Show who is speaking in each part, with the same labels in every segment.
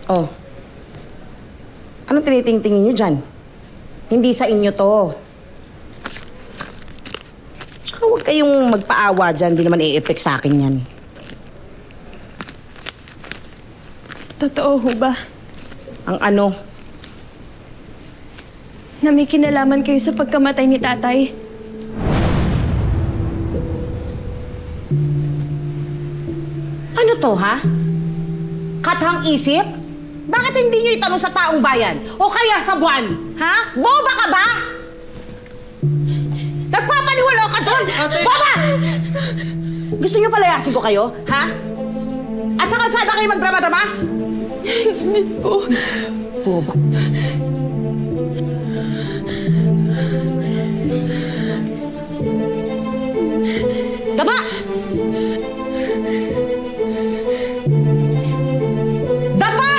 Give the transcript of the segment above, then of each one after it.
Speaker 1: Oh. Anong tinitingtingin niyo dyan? Hindi sa inyo to. Tsaka huwag kayong magpaawa dyan. Di naman i-effect sa akin yan.
Speaker 2: Totoo ho ba?
Speaker 1: Ang ano?
Speaker 2: Na may kinalaman kayo sa pagkamatay ni tatay?
Speaker 1: Ano to, ha? Kathang isip? Bakit hindi niyo itanong sa taong bayan? O kaya sa buwan? Ha? Boba ka ba? Nagpapaniwala ka doon! Boba! Gusto niyo palayasin ko kayo? Ha? At sa kalsada kayo magdrama-drama?
Speaker 2: Hindi po.
Speaker 1: Boba. Daba! Daba!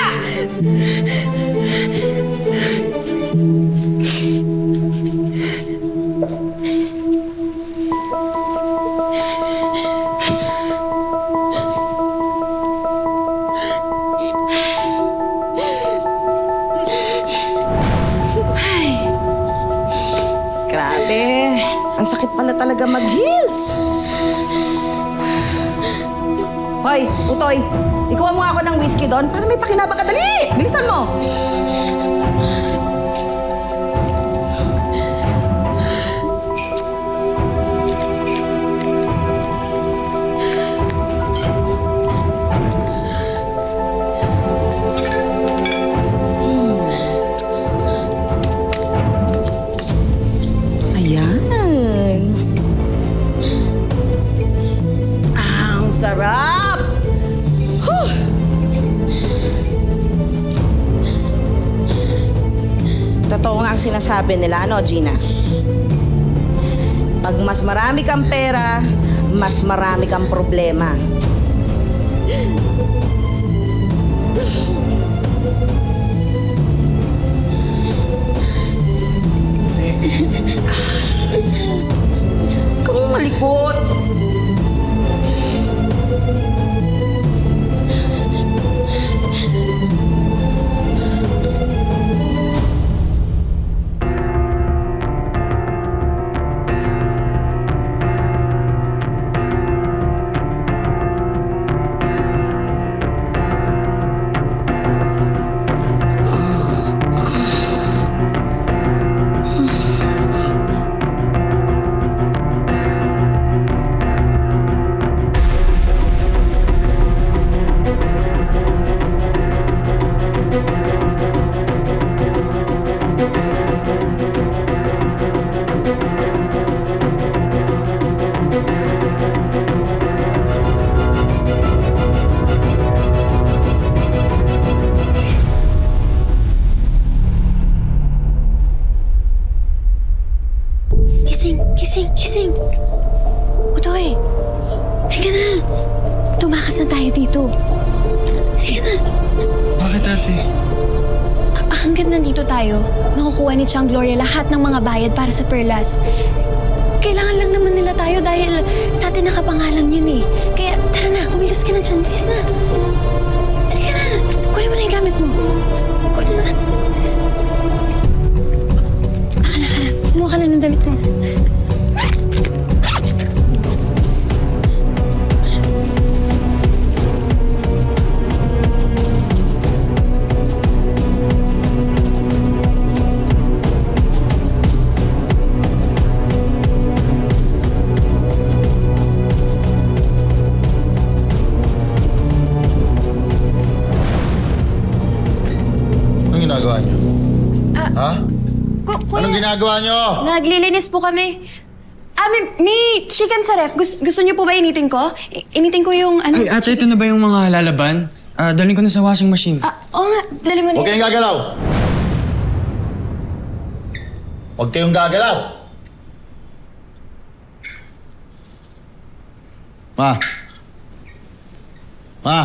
Speaker 1: Grabe. Ang sakit pala talaga mag-heels. Hoy, Utoy. Ikuha mo nga ako ng whiskey doon para may pakinabang ka. Dali! Bilisan mo! Ayan. Ang sarap! Huh! Totoo nga ang sinasabi nila, ano, Gina? Pag mas marami kang pera, mas marami kang problema. Kung malikot.
Speaker 2: Gising! Utoy! Halika na! Tumakas na tayo dito. Halika na!
Speaker 3: Bakit, ate?
Speaker 2: Hanggat nandito tayo, makukuha ni Chang Gloria lahat ng mga bayad para sa perlas. Kailangan lang naman nila tayo dahil sa atin nakapangalan yun eh. Kaya tara na, kumilos ka na dyan. Bilis na! Halika na! Kunin mo na yung gamit mo. Kunin mo na. Akala. Kumuha ka na ng damit mo.
Speaker 4: Ginagawa niyo? Ha?
Speaker 2: Kuya,
Speaker 4: Anong ginagawa niyo?
Speaker 2: naglilinis po kami. May chicken sa ref. Gusto niyo po ba initin ko? Initin ko yung ano?
Speaker 3: Ay, ate, ito na ba yung mga lalaban? Dalhin ko na sa washing machine.
Speaker 2: Oo nga. Dali mo na.
Speaker 4: Huwag kayong gagalaw! Huwag kayong gagalaw! Ma!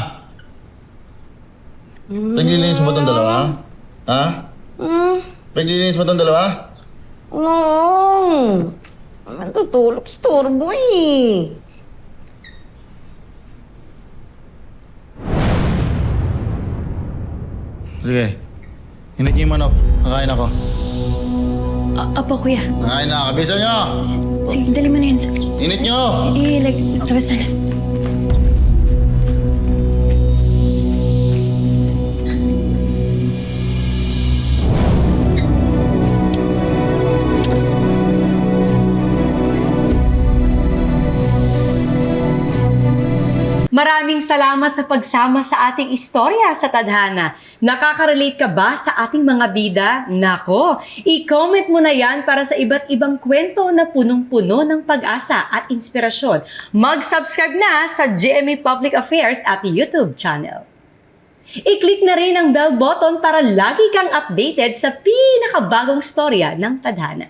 Speaker 4: Naglilinis mo itong dalawa? Ha? Naglilinis mo itong dalawa?
Speaker 1: No. Matutulog, istorbo eh.
Speaker 4: Sige. Init niyo yung manok. Kakain ako.
Speaker 2: Apo, kuya.
Speaker 4: Kakain na. Kabisan niyo!
Speaker 2: Sige, dali mo na yun.
Speaker 4: Init niyo!
Speaker 2: Labas na.
Speaker 5: Maraming salamat sa pagsama sa ating istorya sa Tadhana. Nakaka-relate ka ba sa ating mga bida? Nako, i-comment mo na yan para sa iba't ibang kwento na punong-puno ng pag-asa at inspirasyon. Mag-subscribe na sa GMA Public Affairs at YouTube channel. I-click na rin ang bell button para lagi kang updated sa pinakabagong storya ng Tadhana.